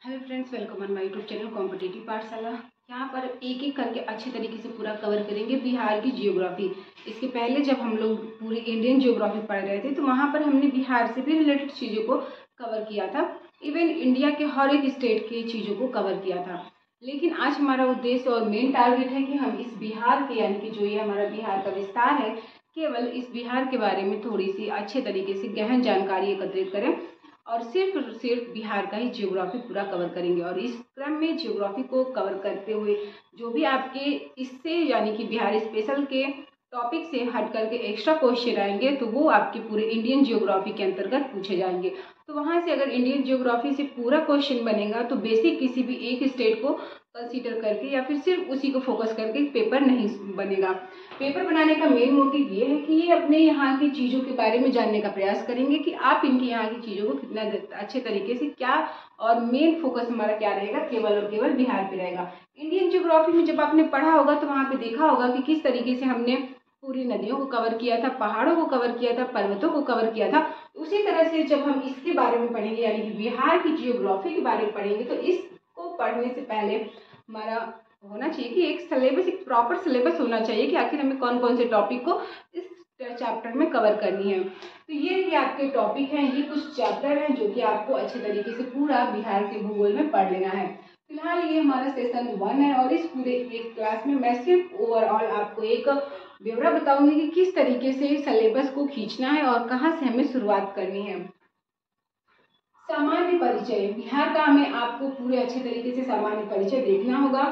Hello friends, welcome on my YouTube channel competitive पाठशाला। यहाँ पर एक एक करके अच्छे तरीके से पूरा कवर करेंगे बिहार की जियोग्राफी। इसके पहले जब हम लोग पूरी इंडियन जियोग्राफी पढ़ रहे थे तो वहाँ पर हमने बिहार से भी रिलेटेड चीज़ों को कवर किया था। इवन इंडिया के हर एक स्टेट की चीज़ों को कवर किया था। लेकिन आज हमारा उद्देश्य और मेन टारगेट है कि हम इस बिहार के यानी कि जो ये हमारा बिहार का विस्तार है, केवल इस बिहार के बारे में थोड़ी सी अच्छे तरीके से गहन जानकारी एकत्रित करें और सिर्फ बिहार का ही जियोग्राफी पूरा कवर करेंगे। और इस क्रम में जियोग्राफी को कवर करते हुए जो भी आपके इससे यानी कि बिहार स्पेशल के टॉपिक से हट करके एक्स्ट्रा क्वेश्चन आएंगे तो वो आपके पूरे इंडियन जियोग्राफी के अंतर्गत पूछे जाएंगे। तो वहाँ से अगर इंडियन जियोग्राफी से पूरा क्वेश्चन बनेगा तो बेसिक किसी भी एक स्टेट को कंसीडर करके या फिर सिर्फ उसी को फोकस करके पेपर नहीं बनेगा। पेपर बनाने का मेन मोटिव ये है कि ये अपने यहाँ की चीज़ों के बारे में जानने का प्रयास करेंगे कि आप इनके यहाँ की चीज़ों को कितना अच्छे तरीके से क्या, और मेन फोकस हमारा क्या रहेगा, केवल और केवल बिहार पे रहेगा। इंडियन ज्योग्राफी में जब आपने पढ़ा होगा तो वहाँ पे देखा होगा कि किस तरीके से हमने पूरी नदियों को कवर किया था, पहाड़ों को कवर किया था, पर्वतों को कवर किया था। उसी तरह से जब हम इसके बारे में पढ़ेंगे यानी कि बिहार की जियोग्राफी के बारे में पढ़ेंगे तो इसको पढ़ने से पहले हमारा होना चाहिए कि एक सिलेबस, एक प्रॉपर सिलेबस होना चाहिए कि आखिर हमें कौन कौन से टॉपिक को इस चैप्टर में कवर करनी है। तो ये आपके टॉपिक हैं, ये कुछ चैप्टर हैं जो कि आपको अच्छे तरीके से पूरा बिहार के भूगोल में पढ़ लेना है। फिलहाल ये हमारा सेशन 1 है और इस पूरे एक क्लास में मैं सिर्फ ओवरऑल आपको एक ब्यौरा बताऊंगी कि किस तरीके से सिलेबस को खींचना है और कहाँ से हमें शुरुआत करनी है। सामान्य परिचय, बिहार का हमें आपको पूरे अच्छे तरीके से सामान्य परिचय देखना होगा।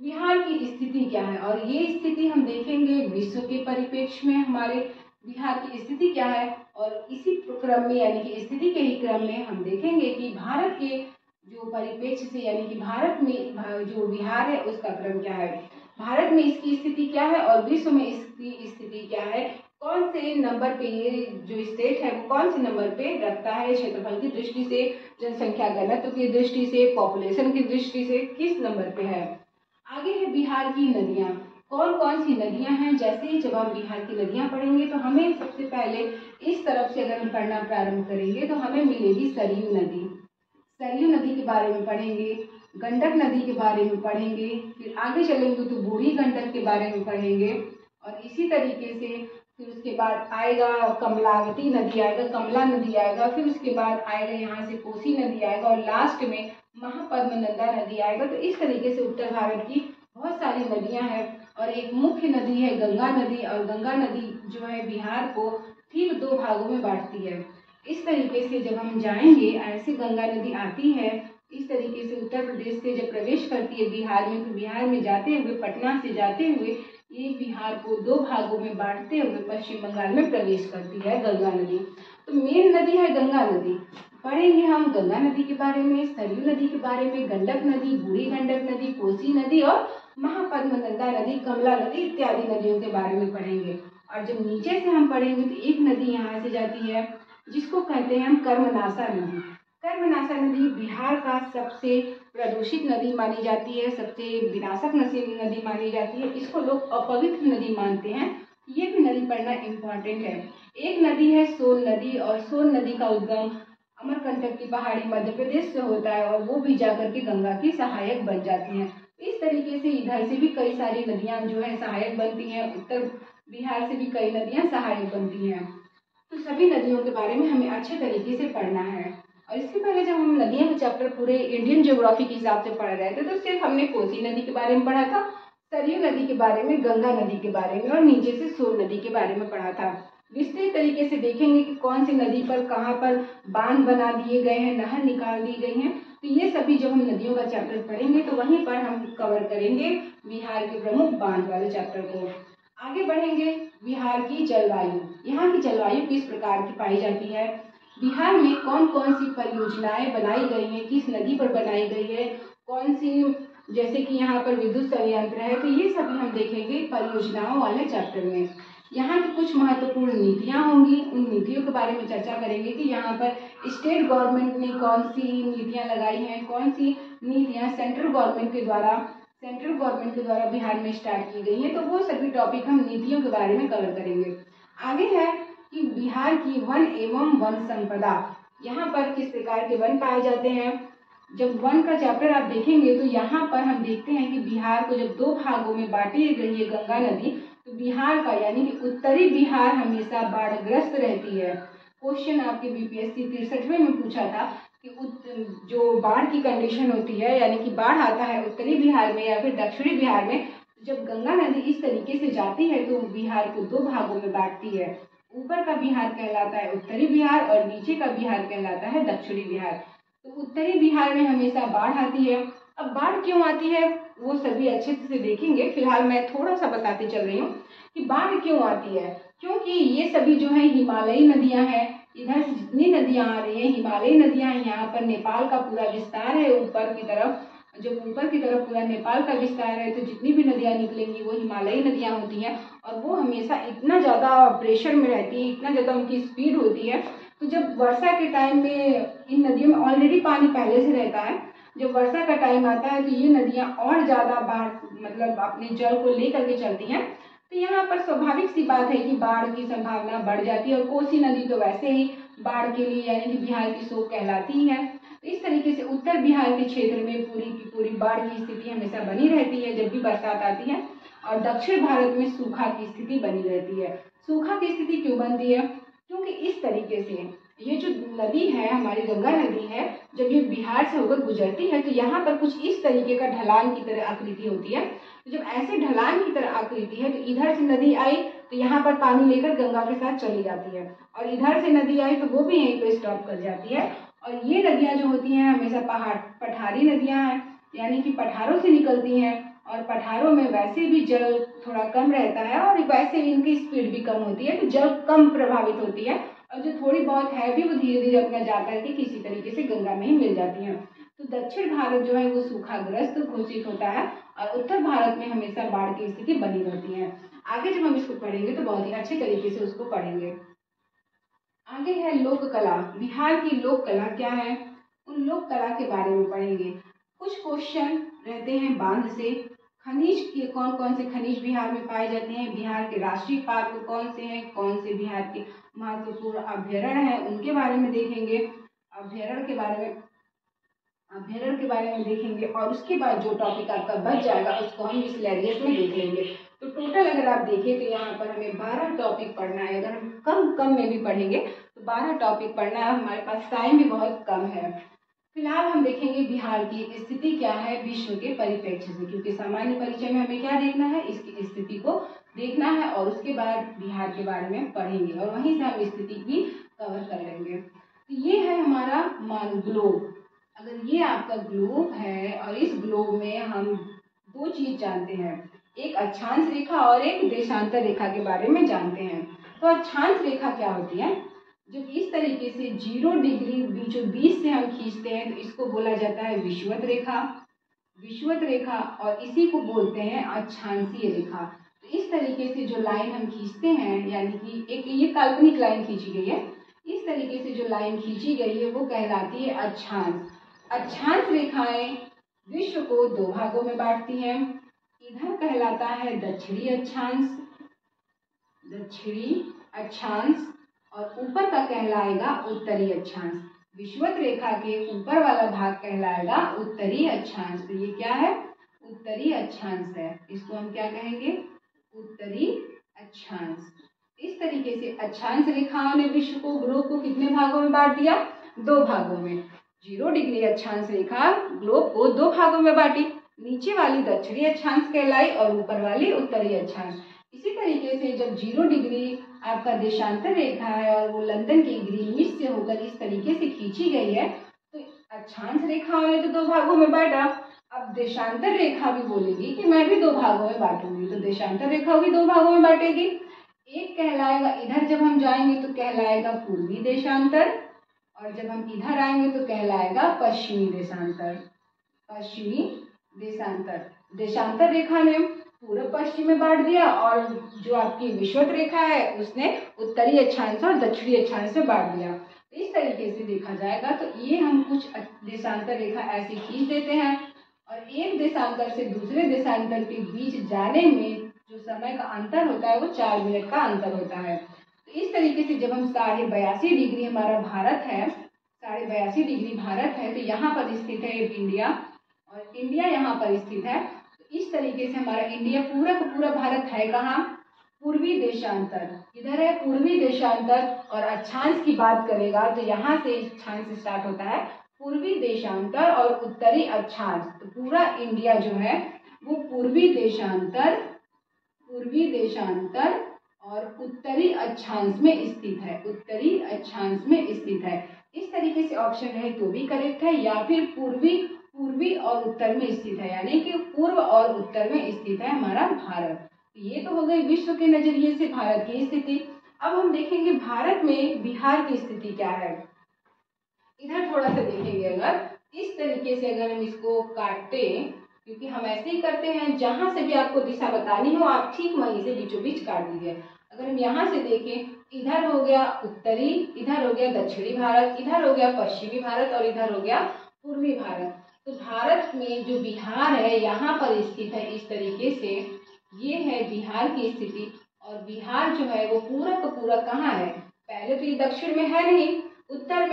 बिहार की स्थिति क्या है और ये स्थिति हम देखेंगे विश्व के परिप्रेक्ष्य में हमारे बिहार की स्थिति क्या है, और इसी क्रम में यानी कि स्थिति के ही क्रम में हम देखेंगे कि भारत के जो परिप्रेक्ष्य से यानी कि भारत में जो बिहार है उसका क्रम क्या है, भारत में इसकी स्थिति क्या है और विश्व में इसकी स्थिति क्या है, कौन से नंबर पे ये जो स्टेट है वो कौन से नंबर पे रखता है क्षेत्रफल की दृष्टि से, जनसंख्या घनत्व की दृष्टि से, पॉपुलेशन की दृष्टि से किस नंबर पे है। आगे है बिहार की नदियाँ, कौन कौन सी नदियाँ हैं। जैसे ही जब हम बिहार की नदियाँ पढ़ेंगे तो हमें सबसे पहले इस तरफ से अगर हम पढ़ना प्रारंभ करेंगे तो हमें मिलेगी सरयू नदी। सरयू नदी के बारे में पढ़ेंगे, गंडक नदी के बारे में पढ़ेंगे, फिर आगे चलेंगे तो बूढ़ी गंडक के बारे में पढ़ेंगे, और इसी तरीके से फिर उसके बाद आएगा कमलावती नदी आएगा, कमला नदी आएगा, फिर उसके बाद आएगा यहाँ से कोसी नदी आएगा और लास्ट में महापद्मनंदा नदी आएगा। तो इस तरीके से उत्तर भारत की बहुत सारी नदियाँ हैं और एक मुख्य नदी है गंगा नदी, और गंगा नदी जो है बिहार को ठीक 2 भागों में बांटती है। इस तरीके से जब हम जाएंगे, ऐसे गंगा नदी आती है इस तरीके से उत्तर प्रदेश से जब प्रवेश करती है बिहार में, तो बिहार में जाते हुए पटना से जाते हुए ये बिहार को 2 भागों में बांटते हुए पश्चिम बंगाल में प्रवेश करती है गंगा नदी। तो मेन नदी है गंगा नदी। पढ़ेंगे हम गंगा नदी के बारे में, सरयू नदी के बारे में, गंडक नदी, बूढ़ी गंडक नदी, कोसी नदी और महापद्मनंदा नदी, कमला नदी इत्यादि नदियों के बारे में पढ़ेंगे। और जब नीचे से हम पढ़ेंगे तो एक नदी यहाँ से जाती है जिसको कहते हैं हम कर्मनाशा नदी। कर्मनाशा नदी बिहार का सबसे प्रदूषित नदी मानी जाती है, सबसे विनाशक नदी मानी जाती है। इसको लोग अपवित्र नदी मानते हैं। ये भी नदी पढ़ना इम्पोर्टेंट है। एक नदी है सोन नदी, और सोन नदी का उद्गम अमरकंटक की पहाड़ी मध्य प्रदेश से होता है और वो भी जाकर के गंगा की सहायक बन जाती हैं। इस तरीके से इधर से भी कई सारी नदियाँ जो है सहायक बनती हैं, उत्तर बिहार से भी कई नदियाँ सहायक बनती हैं। तो सभी नदियों के बारे में हमें अच्छे तरीके से पढ़ना है। और इसके पहले जब हम नदियों का चैप्टर पूरे इंडियन ज्योग्राफी के हिसाब से पढ़ रहे थे तो सिर्फ हमने कोसी नदी के बारे में पढ़ा था, सरयू नदी के बारे में, गंगा नदी के बारे में और नीचे से सोन नदी के बारे में पढ़ा था। विस्तृत तरीके से देखेंगे कि कौन सी नदी पर कहाँ पर बांध बना दिए गए हैं, नहर निकाल दी गई हैं। तो ये सभी जब हम नदियों का चैप्टर पढ़ेंगे तो वहीं पर हम कवर करेंगे बिहार के प्रमुख बांध वाले चैप्टर को। आगे बढ़ेंगे बिहार की जलवायु, यहाँ की जलवायु किस प्रकार की पाई जाती है, बिहार में कौन कौन सी परियोजनाएं बनाई गई हैं, किस नदी पर बनाई गई है, कौन सी, जैसे कि यहाँ पर विद्युत संयंत्र है, तो ये सभी हम देखेंगे परियोजनाओं वाले चैप्टर में। यहाँ की कुछ महत्वपूर्ण नीतियाँ होंगी, उन नीतियों के बारे में चर्चा करेंगे कि यहाँ पर स्टेट गवर्नमेंट ने कौन सी नीतियाँ लगाई हैं, कौन सी नीतियाँ सेंट्रल गवर्नमेंट के द्वारा बिहार में स्टार्ट की गई हैं। तो वो सभी टॉपिक हम नीतियों के बारे में कवर करेंगे। आगे है कि बिहार की वन एवं वन संपदा, यहाँ पर किस प्रकार के वन पाए जाते हैं, जब 1 का चैप्टर आप देखेंगे तो यहाँ पर हम देखते हैं कि बिहार को जब 2 भागों में बांटी गई है गंगा नदी, तो बिहार का यानी कि उत्तरी बिहार हमेशा बाढ़ग्रस्त रहती है। क्वेश्चन आपके बीपीएससी 63वें में पूछा था कि जो बाढ़ की कंडीशन होती है यानी कि बाढ़ आता है उत्तरी बिहार में या फिर दक्षिणी बिहार में, जब गंगा नदी इस तरीके से जाती है तो बिहार को 2 भागों में बांटती है। ऊपर का बिहार कहलाता है उत्तरी बिहार और नीचे का बिहार कहलाता है दक्षिणी बिहार। तो उत्तरी बिहार में हमेशा बाढ़ आती है। अब बाढ़ क्यों आती है वो सभी अच्छे से देखेंगे, फिलहाल मैं थोड़ा सा बताते चल रही हूँ कि बाढ़ क्यों आती है। क्योंकि ये सभी जो है हिमालयी नदियां हैं, इधर से जितनी नदियां आ रही हैं हिमालयी नदियां हैं, यहाँ पर नेपाल का पूरा विस्तार है ऊपर की तरफ। जब ऊपर की तरफ पूरा नेपाल का विस्तार है तो जितनी भी नदियां निकलेंगी वो हिमालयी नदियां होती हैं और वो हमेशा इतना ज़्यादा प्रेशर में रहती है, इतना ज़्यादा उनकी स्पीड होती है। तो जब वर्षा के टाइम में इन नदियों में ऑलरेडी पानी पहले से रहता है, जब वर्षा का टाइम आता है तो ये नदियाँ और ज़्यादा बाढ़ मतलब अपने जल को लेकर के चलती हैं। तो यहाँ पर स्वाभाविक सी बात है कि बाढ़ की संभावना बढ़ जाती है और कोसी नदी तो वैसे ही बाढ़ के लिए यानी कि बिहार की शोक कहलाती ही है। तो इस तरीके से उत्तर बिहार के क्षेत्र में पूरी की पूरी बाढ़ की स्थिति हमेशा बनी रहती है जब भी बरसात आती है, और दक्षिण भारत में सूखा की स्थिति बनी रहती है। सूखा की स्थिति क्यों बनती है? क्योंकि इस तरीके से ये जो नदी है हमारी गंगा नदी है, जब ये बिहार से होकर गुजरती है तो यहाँ पर कुछ इस तरीके का ढलान की तरह आकृति होती है। तो जब ऐसे ढलान की तरह आकृति है तो इधर से नदी आई तो यहाँ पर पानी लेकर गंगा के साथ चली जाती है, और इधर से नदी आई तो वो भी यहीं पे स्टॉप कर जाती है। और ये नदियाँ जो होती हैं हमेशा पठारी नदियाँ हैं, यानी कि पठारों से निकलती हैं, और पठारों में वैसे भी जल थोड़ा कम रहता है और वैसे भी इनकी स्पीड भी कम होती है, तो जल कम प्रभावित होती है, और जो थोड़ी बहुत है भी वो धीरे धीरे अपना जा करके किसी तरीके से गंगा में ही मिल जाती हैं। तो दक्षिण भारत जो है वो सूखाग्रस्त घोषित होता है और उत्तर भारत में हमेशा बाढ़ की स्थिति बनी रहती है। आगे जब हम इसको पढ़ेंगे तो बहुत ही अच्छे तरीके से उसको पढ़ेंगे। आगे है लोक कला। बिहार की लोक कला क्या है, उन लोक कला के बारे में पढ़ेंगे। कुछ क्वेश्चन रहते हैं बांध से। खनिज के कौन कौन से खनिज बिहार में पाए जाते हैं, बिहार के राष्ट्रीय पार्क कौन से हैं, कौन से बिहार के महत्वपूर्ण अभ्यारण्य हैं उनके बारे में देखेंगे। अभ्यारण्य के बारे में देखेंगे, और उसके बाद जो टॉपिक आपका बच जाएगा उसको हम मिसलेनियस में देख लेंगे। तो टोटल अगर आप देखें तो यहाँ पर हमें 12 टॉपिक पढ़ना है। अगर हम कम में भी पढ़ेंगे तो 12 टॉपिक पढ़ना है, हमारे पास टाइम भी बहुत कम है। फिलहाल हम देखेंगे बिहार की स्थिति क्या है विश्व के परिप्रेक्ष्य से, क्योंकि सामान्य परिचय में हमें क्या देखना है, इसकी स्थिति को देखना है, और उसके बाद बिहार के बारे में पढ़ेंगे और वहीं से हम स्थिति भी कवर कर लेंगे। तो ये है हमारा मान ग्लोब। अगर ये आपका ग्लोब है और इस ग्लोब में हम 2 चीज जानते हैं, एक अक्षांश रेखा और एक देशांतर रेखा के बारे में जानते हैं। तो अक्षांश रेखा क्या होती है, जब इस तरीके से 0 डिग्री बीचों बीच से हम खींचते हैं तो इसको बोला जाता है विषुवत रेखा। विषुवत रेखा, और इसी को बोलते हैं अक्षांशीय रेखा। तो इस तरीके से जो लाइन हम खींचते हैं, यानी कि एक ये काल्पनिक लाइन खींची गई है, इस तरीके से जो लाइन खींची गई है वो कहलाती है अक्षांश। अक्षांश रेखाएं विश्व को 2 भागों में बांटती हैं। इधर कहलाता है दक्षिणी अक्षांश और ऊपर का कहलाएगा उत्तरी अक्षांश। विषुवत रेखा के ऊपर वाला भाग कहलाएगा उत्तरी अक्षांश। तो ये क्या है, उत्तरी अक्षांश है, इसको हम क्या कहेंगे, उत्तरी अक्षांश। इस तरीके से अक्षांश रेखाओं ने विश्व को, ग्लोब को कितने भागों में बांट दिया, 2 भागों में। 0 डिग्री अक्षांश रेखा ग्लोब को 2 भागों में बांटी, नीचे वाली दक्षिणी अक्षांश कहलाई और ऊपर वाली उत्तरी अक्षांश। इसी तरीके से जब 0 डिग्री आपका देशांतर रेखा है और वो लंदन के ग्रीनविच से होकर इस तरीके से खींची गई है, तो अक्षांश रेखाओं ने तो 2 भागों में बांटा, अब देशांतर रेखा भी बोलेगी कि मैं भी 2 भागों में बांटूंगी, तो देशांतर रेखा भी 2 भागों में बांटेगी। एक कहलाएगा, इधर जब हम जाएंगे तो कहलाएगा पूर्वी देशांतर, और जब हम इधर आएंगे तो कहलाएगा पश्चिमी देशांतर। देशांतर रेखा ने पूर्व पश्चिम में बांट दिया, और जो आपकी विषुवत रेखा है उसने उत्तरी अक्षांश और दक्षिणी अक्षांश में बांट दिया। इस तरीके से देखा जाएगा तो ये हम कुछ देशांतर रेखा ऐसे खींच देते हैं, और एक देशांतर से दूसरे देशांतर के बीच जाने में जो समय का अंतर होता है वो 4 मिनट का अंतर होता है। तो इस तरीके से जब हम 82.5 डिग्री हमारा भारत है, 82.5 डिग्री भारत है, तो यहाँ पर स्थित है ये इंडिया, और इंडिया यहाँ पर स्थित है। तो इस तरीके से हमारा इंडिया पूरा का पूरा भारत है कहाँ, पूर्वी देशांतर, इधर है पूर्वी देशांतर। और अक्षांश की बात करेगा तो यहाँ से अक्षांश स्टार्ट होता है, पूर्वी देशांतर और उत्तरी अक्षांश। तो पूरा इंडिया जो है वो पूर्वी देशांतर और उत्तरी अक्षांश में स्थित है, उत्तरी अक्षांश में स्थित है। इस तरीके से ऑप्शन रहे तो भी करेक्ट है, या फिर पूर्वी और उत्तर में स्थित है, यानी कि पूर्व और उत्तर में स्थित है हमारा भारत। ये तो हो गई विश्व के नजरिए से भारत की स्थिति। अब हम देखेंगे भारत में बिहार की स्थिति क्या है। इधर थोड़ा सा देखेंगे, अगर इस तरीके से अगर हम इसको काटते, क्योंकि हम ऐसे ही करते हैं, जहां से भी आपको दिशा बतानी हो आप ठीक वहीं से बीचों बीच काट दीजिए। अगर हम यहाँ से देखें, इधर हो गया उत्तरी, इधर हो गया दक्षिणी भारत, इधर हो गया पश्चिमी भारत और इधर हो गया पूर्वी भारत। तो भारत में जो बिहार है यहाँ पर स्थित है इस तरीके से, ये है बिहार की स्थिति। और बिहार जो है वो पूरा का पूरा कहाँ है, पहले तो ये दक्षिण में है नहीं, उत्तर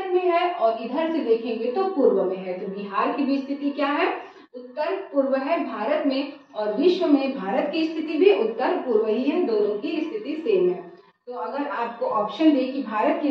में है, और इधर से देखेंगे तो पूर्व में है। तो बिहार की भी स्थिति क्या है, उत्तर पूर्व है भारत में, और विश्व में भारत की स्थिति भी उत्तर पूर्व ही है, दोनों की स्थिति सेम है। तो अगर आपको ऑप्शन दे कि भारत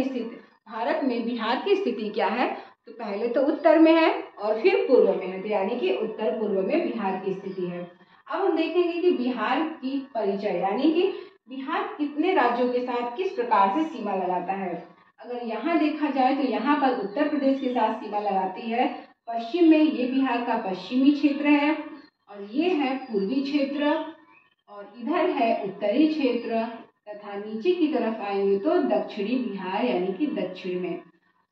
में बिहार की स्थिति क्या है, तो पहले तो उत्तर में है और फिर पूर्व में है, तो यानी कि उत्तर पूर्व में बिहार की स्थिति है। अब हम देखेंगे कि बिहार की परिचय, यानी कि बिहार कितने राज्यों के साथ किस प्रकार से सीमा लगाता है। अगर यहाँ देखा जाए तो यहाँ पर उत्तर प्रदेश के साथ सीमा लगाती है, पश्चिम में ये बिहार का पश्चिमी क्षेत्र है, और ये है पूर्वी क्षेत्र, और इधर है उत्तरी क्षेत्र, तथा नीचे की तरफ आएंगे तो दक्षिणी बिहार यानी कि दक्षिण में।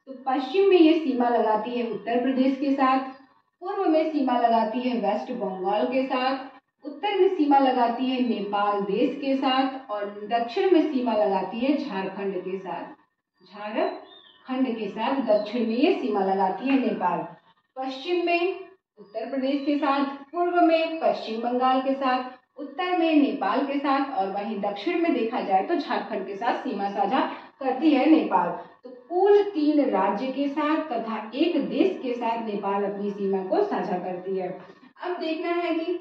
तो पश्चिम में ये सीमा लगाती है उत्तर प्रदेश के साथ, पूर्व में सीमा लगाती है वेस्ट बंगाल के साथ, उत्तर में सीमा लगाती है नेपाल देश के साथ, और दक्षिण में सीमा लगाती है झारखंड के साथ, दक्षिण में ये सीमा लगाती है नेपाल। पश्चिम में उत्तर प्रदेश के साथ, पूर्व में पश्चिम बंगाल के साथ, उत्तर में नेपाल के साथ, और वहीं दक्षिण में देखा जाए तो झारखंड के साथ सीमा साझा करती है नेपाल। तो कुल 3 राज्य के साथ तथा एक देश के साथ नेपाल अपनी सीमा को साझा करती है। अब देखना है कि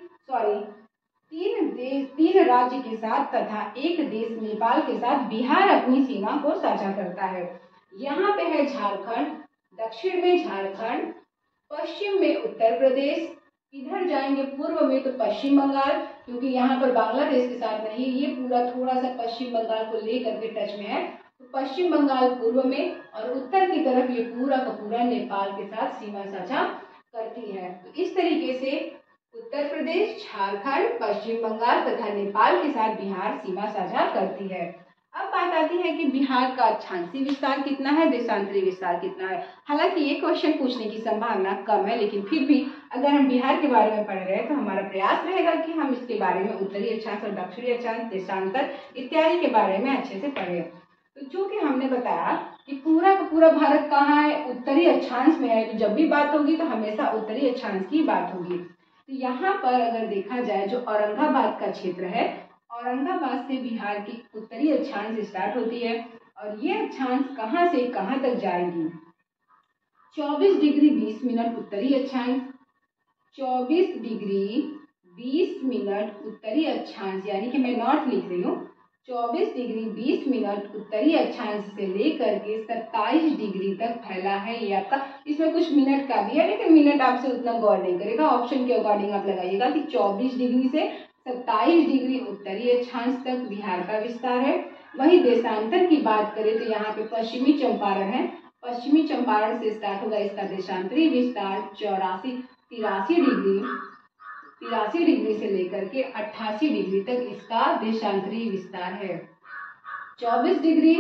3 राज्य के साथ तथा एक देश नेपाल के साथ बिहार अपनी सीमा को साझा करता है। यहाँ पे है झारखंड, दक्षिण में झारखंड, पश्चिम में उत्तर प्रदेश, इधर जाएंगे पूर्व में तो पश्चिम बंगाल, क्योंकि यहाँ पर बांग्लादेश के साथ नहीं, ये पूरा थोड़ा सा पश्चिम बंगाल को लेकर के टच में है, तो पश्चिम बंगाल पूर्व में, और उत्तर की तरफ ये पूरा का पूरा नेपाल के साथ सीमा साझा करती है। तो इस तरीके से उत्तर प्रदेश, झारखंड, पश्चिम बंगाल तथा नेपाल के साथ बिहार सीमा साझा करती है। अब बात आती है कि बिहार का अक्षांशीय विस्तार कितना है, देशांतरी विस्तार कितना है। हालांकि ये क्वेश्चन पूछने की संभावना कम है, लेकिन फिर भी अगर हम बिहार के बारे में पढ़ रहे हैं तो हमारा प्रयास रहेगा कि हम इसके बारे में उत्तरी अक्षांश और दक्षिणी अक्षांश, देशांतर इत्यादि के बारे में अच्छे से पढ़े। तो चूंकि हमने बताया कि पूरा का पूरा भारत कहाँ है, उत्तरी अक्षांश में है, तो जब भी बात होगी तो हमेशा उत्तरी अक्षांश की बात होगी। तो यहाँ पर अगर देखा जाए जो औरंगाबाद का क्षेत्र है, औरंगाबाद से बिहार की उत्तरी अक्षांश स्टार्ट होती है, और ये अक्षांश कहाँ से कहाँ तक जाएगी, 24 डिग्री 20 मिनट उत्तरी अक्षांश, 24 डिग्री 20 मिनट उत्तरी अक्षांश, यानी कि मैं नॉर्थ लिख रही हूँ, 24 डिग्री 20 मिनट उत्तरी अक्षांश से लेकर के 27 डिग्री तक फैला है ये आपका। इसमें कुछ मिनट का भी है, लेकिन मिनट आपसे उतना गौर नहीं करेगा, ऑप्शन के अकॉर्डिंग आप लगाइएगा कि 24 डिग्री से 27 डिग्री उत्तरी अक्षांश तक बिहार का विस्तार है। वहीं देशांतर की बात करें तो यहाँ पे पश्चिमी चंपारण है, पश्चिमी चंपारण से स्टार्ट होगा इसका देशांतरी विस्तार 83 डिग्री से लेकर के 88 डिग्री तक इसका देशांतरी विस्तार है। 24 डिग्री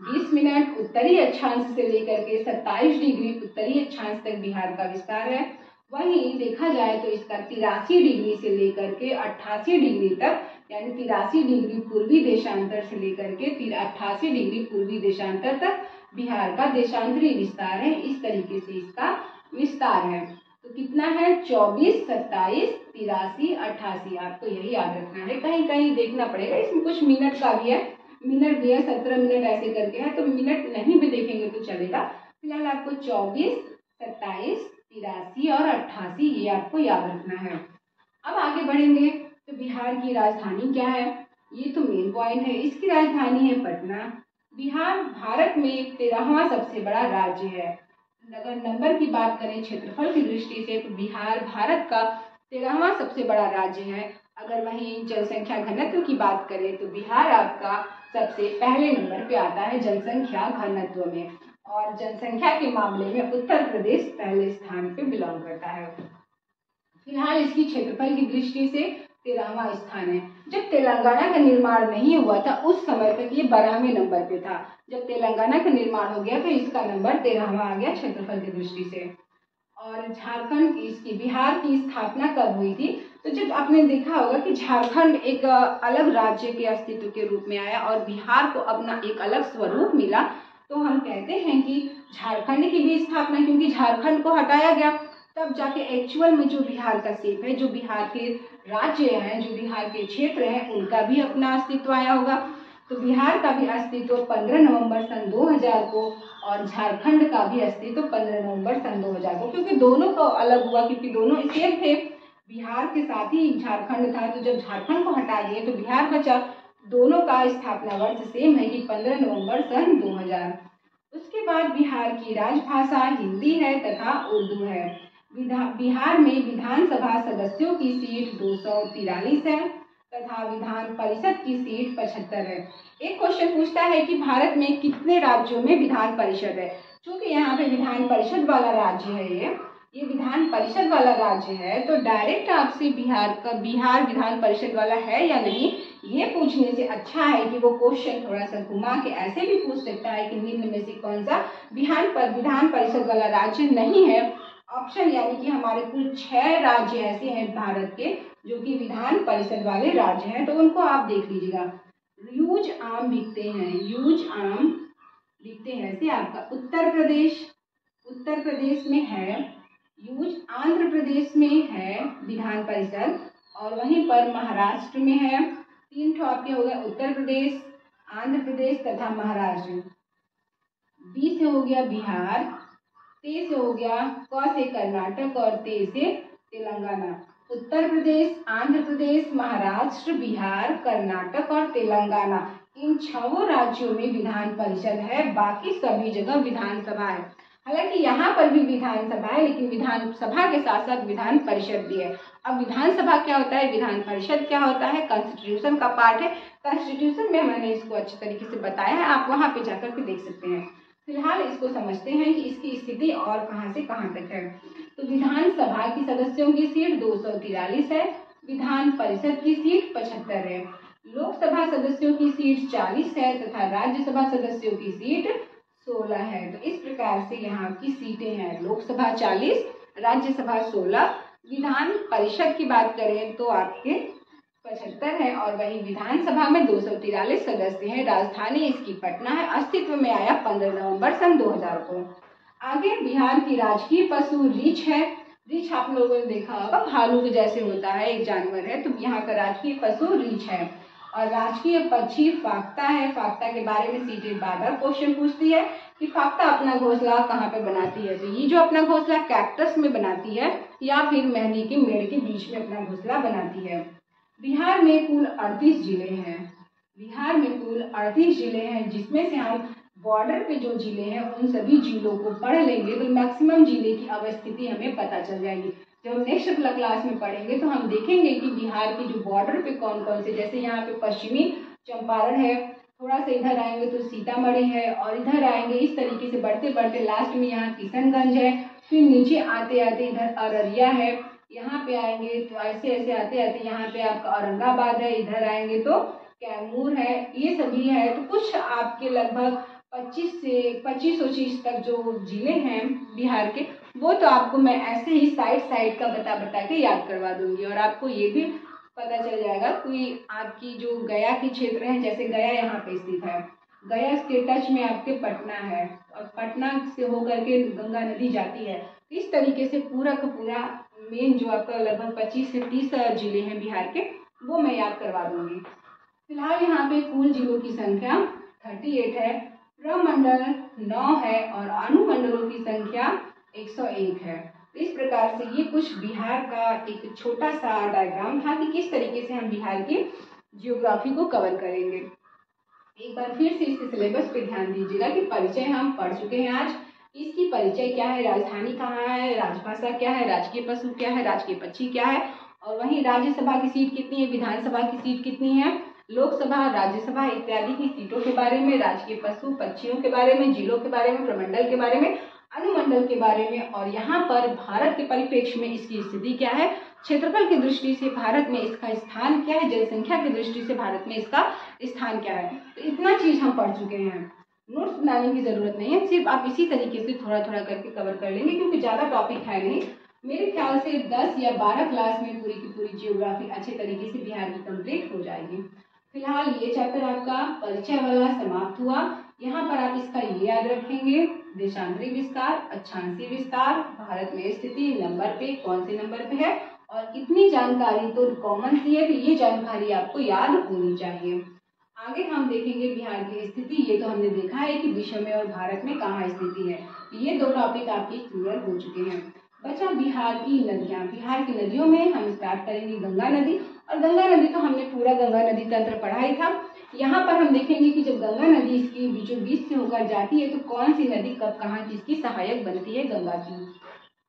20 मिनट उत्तरी अक्षांश से लेकर के 27 डिग्री उत्तरी अक्षांश तक बिहार का विस्तार है। वहीं देखा जाए तो इसका 83 डिग्री से लेकर के 88 डिग्री तक, यानी 83 डिग्री पूर्वी देशांतर से लेकर के 88 डिग्री पूर्वी देशांतर तक बिहार का देशांतरी विस्तार है। इस तरीके से इसका विस्तार है। तो कितना है, 24, 27, 83, 88, आपको यही याद रखना है, कहीं कहीं देखना पड़ेगा, इसमें कुछ मिनट का भी है, मिनट भी है, 17 मिनट ऐसे करके है, तो मिनट नहीं भी देखेंगे तो चलेगा। फिलहाल आपको 24, 27, 83 और 88 ये आपको याद रखना है। अब आगे बढ़ेंगे तो बिहार की राजधानी क्या है, ये तो मेन पॉइंट है। इसकी राजधानी है पटना। बिहार भारत में 13वां सबसे बड़ा राज्य है। अगर नंबर की बात करें क्षेत्रफल की दृष्टि से तो बिहार भारत का 13वां सबसे बड़ा राज्य है। अगर वहीं जनसंख्या घनत्व की बात करें तो बिहार आपका सबसे पहले नंबर पे आता है जनसंख्या घनत्व में, और जनसंख्या के मामले में उत्तर प्रदेश पहले स्थान पे बिलोंग करता है। फिलहाल इसकी क्षेत्रफल की दृष्टि से 13वां स्थान है। जब तेलंगाना का निर्माण नहीं हुआ था उस समय तक ये 12वें नंबर पे था। जब तेलंगाना का निर्माण हो गया तो इसका नंबर 13वां आ गया क्षेत्रफल की दृष्टि से। और झारखंड इसकी बिहार की स्थापना कब हुई थी, तो जब आपने देखा होगा कि झारखंड एक अलग राज्य के अस्तित्व के रूप में आया और बिहार को अपना एक अलग स्वरूप मिला, तो हम कहते हैं कि झारखंड की भी स्थापना, क्योंकि झारखंड को हटाया गया तब जाके एक्चुअल में जो बिहार का शेप है, जो बिहार के राज्य हैं, जो बिहार के क्षेत्र हैं, उनका भी अपना अस्तित्व आया होगा। तो बिहार का भी अस्तित्व 15 नवंबर सन 2000 को और झारखंड का भी अस्तित्व 15 नवंबर सन 2000 को, क्योंकि दोनों को अलग हुआ, क्योंकि दोनों सेम थे। बिहार के साथ ही झारखंड था, तो जब झारखंड को हटा दिए तो बिहार बचा। दोनों का स्थापना वर्ष सेम है कि 15 नवंबर सन 2000। उसके बाद बिहार की राजभाषा हिंदी है तथा उर्दू है। बिहार में विधानसभा सदस्यों की सीट 243 है तथा विधान परिषद की सीट 75 है। एक क्वेश्चन पूछता है कि भारत में कितने राज्यों में विधान परिषद है। चूंकि यहाँ पे विधान परिषद वाला राज्य है, ये विधान परिषद वाला राज्य है, तो डायरेक्ट आपसे बिहार विधान परिषद वाला है या नहीं ये पूछने से अच्छा है कि वो क्वेश्चन थोड़ा सा घुमा के ऐसे भी पूछ सकता है कि निम्न में से कौन सा विधान परिषद वाला राज्य नहीं है। ऑप्शन यानी कि हमारे कुल 6 राज्य ऐसे हैं भारत के जो कि विधान परिषद वाले राज्य हैं, तो उनको आप देख लीजिएगा। यूज आम बिकते हैं ऐसे आपका उत्तर प्रदेश में है यूज, आंध्र प्रदेश में है विधान परिषद, और वहीं पर महाराष्ट्र में है। 3 आपके हो गए उत्तर प्रदेश, आंध्र प्रदेश तथा महाराष्ट्र। बी से हो गया बिहार, ते से हो गया, क से कर्नाटक और ते से तेलंगाना। उत्तर प्रदेश, आंध्र प्रदेश, महाराष्ट्र, बिहार, कर्नाटक और तेलंगाना, इन 6 राज्यों में विधान परिषद है। बाकी सभी जगह विधानसभा है। हालांकि यहाँ पर भी विधानसभा है, लेकिन विधानसभा के साथ साथ विधान परिषद भी है। अब विधानसभा क्या होता है, विधान परिषद क्या होता है, कॉन्स्टिट्यूशन का पार्ट है। कॉन्स्टिट्यूशन में मैंने इसको अच्छे तरीके से बताया है, आप वहाँ पे जाकर के देख सकते हैं। फिलहाल इसको समझते हैं कि इसकी स्थिति और कहाँ से कहाँ तक है। तो विधानसभा की सदस्यों की सीट 243 है, विधान परिषद की सीट 75 है, लोकसभा सदस्यों की सीट 40 है तथा राज्यसभा सदस्यों की सीट 16 है। तो इस प्रकार से यहाँ की सीटें हैं, लोकसभा 40, राज्यसभा 16, विधान परिषद की बात करें तो आपके 75 है, और वही विधानसभा में 243 सदस्य हैं। राजधानी इसकी पटना है। अस्तित्व में आया 15 नवंबर सन 2000 को। आगे बिहार की राजकीय पशु रीछ है। रीछ आप लोगों ने देखा होगा, भालू के जैसे होता है, एक जानवर है, तो यहाँ का राजकीय पशु रीछ है। और राजकीय पक्षी फाख्ता है। फाख्ता के बारे में सीधे बार क्वेश्चन पूछती है कि फाख्ता अपना घोंसला कहाँ पे बनाती है, तो ये जो अपना घोंसला कैक्टस में बनाती है या फिर मेहंदी के मेड़ के बीच में अपना घोंसला बनाती है। बिहार में कुल 38 जिले हैं। जिसमें से हम बॉर्डर पे जो जिले हैं उन सभी जिलों को पढ़ लेंगे तो मैक्सिमम जिले की अवस्थिति हमें पता चल जाएगी। जब हम नेक्स्ट क्लास में पढ़ेंगे तो हम देखेंगे कि बिहार के जो बॉर्डर पे कौन कौन से, जैसे यहाँ पे पश्चिमी चंपारण है, थोड़ा सा इधर आएंगे तो सीतामढ़ी है, और इधर आएंगे इस तरीके से बढ़ते बढ़ते लास्ट में यहाँ किशनगंज है, फिर नीचे आते आते इधर अररिया है, यहाँ पे आएंगे तो ऐसे ऐसे आते आते यहाँ पे आपका औरंगाबाद है, इधर आएंगे तो कैमूर है, ये सभी है। तो कुछ आपके लगभग 25 से 25 तक जो जिले हैं बिहार के, वो तो आपको मैं ऐसे ही साइड का बता के याद करवा दूंगी। और आपको ये भी पता चल जाएगा कि आपकी जो गया की क्षेत्र है, जैसे गया यहाँ पे स्थित है, गया के टच में आपके पटना है, और पटना से होकर के गंगा नदी जाती है। इस तरीके से पूरा का पूरा मेन जो आपका लगभग 25 से 30 जिले हैं बिहार के, वो मैं याद करवा दूंगी। फिलहाल यहाँ पे कुल जिलों की संख्या 38 है। प्रमंडल 9 है और अनुमंडलों की संख्या 101 है। इस प्रकार से ये कुछ बिहार का एक छोटा सा डायग्राम था कि किस तरीके से हम बिहार की जियोग्राफी को कवर करेंगे। एक बार फिर से इसके सिलेबस पे ध्यान दीजिएगा कि परिचय हम पढ़ चुके हैं आज। इसकी परिचय क्या है, राजधानी कहाँ है, राजभाषा क्या है, राजकीय पशु क्या है, राजकीय पक्षी क्या है, और वहीं राज्यसभा की सीट कितनी है, विधानसभा की सीट कितनी है, लोकसभा, राज्यसभा इत्यादि की सीटों के बारे में, राजकीय पशु पक्षियों के बारे में, जिलों के बारे में, प्रमंडल के बारे में, अनुमंडल के बारे में, और यहाँ पर भारत के परिप्रेक्ष्य में इसकी स्थिति क्या है, क्षेत्रफल की दृष्टि से भारत में इसका स्थान क्या है, जनसंख्या की दृष्टि से भारत में इसका स्थान क्या है। तो इतना चीज हम पढ़ चुके हैं, नोट्स बनाने की जरूरत नहीं है, सिर्फ आप इसी तरीके से थोड़ा थोड़ा करके कवर कर लेंगे क्योंकि ज्यादा टॉपिक है नहीं। मेरे ख्याल से 10 या 12 क्लास में पूरी की पूरी जियोग्राफी अच्छे तरीके से बिहार की कंप्लीट हो जाएगी। फिलहाल ये चैप्टर आपका परिचय वाला समाप्त हुआ। यहाँ पर आप इसका ये याद रखेंगे, देशांतरी विस्तार, अक्षांशीय विस्तार, भारत में स्थिति, नंबर पे कौन से नंबर पे है, और इतनी जानकारी तो कॉमन सी है कि ये जानकारी आपको याद होनी चाहिए। आगे हम देखेंगे बिहार की स्थिति। ये तो हमने देखा है कि विश्व में और भारत में कहाँ स्थिति है, ये दो टॉपिक आपके क्लियर हो चुके हैं। बचा बिहार की नदियाँ। बिहार की नदियों में हम स्टार्ट करेंगे गंगा नदी, और गंगा नदी तो हमने पूरा गंगा नदी तंत्र पढ़ा ही था। यहाँ पर हम देखेंगे कि जब गंगा नदी इसकी बीचों बीच से होकर जाती है तो कौन सी नदी कब कहाँ किसकी सहायक बनती है गंगा की।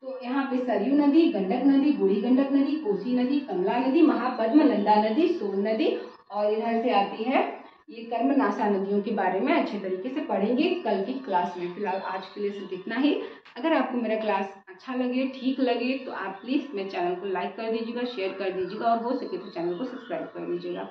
तो यहाँ पे सरयू नदी, गंडक नदी, बूढ़ी गंडक नदी, कोसी नदी, कमला नदी, महापद्म, नंदा नदी, सोन नदी, और इधर से आती है ये कर्मनाशा नदियों के बारे में अच्छे तरीके से पढ़ेंगे कल की क्लास में। फिलहाल आज के लिए सिर्फ इतना ही। अगर आपको मेरा क्लास अच्छा लगे, ठीक लगे, तो आप प्लीज़ मेरे चैनल को लाइक कर दीजिएगा, शेयर कर दीजिएगा, और हो सके तो चैनल को सब्सक्राइब कर दीजिएगा।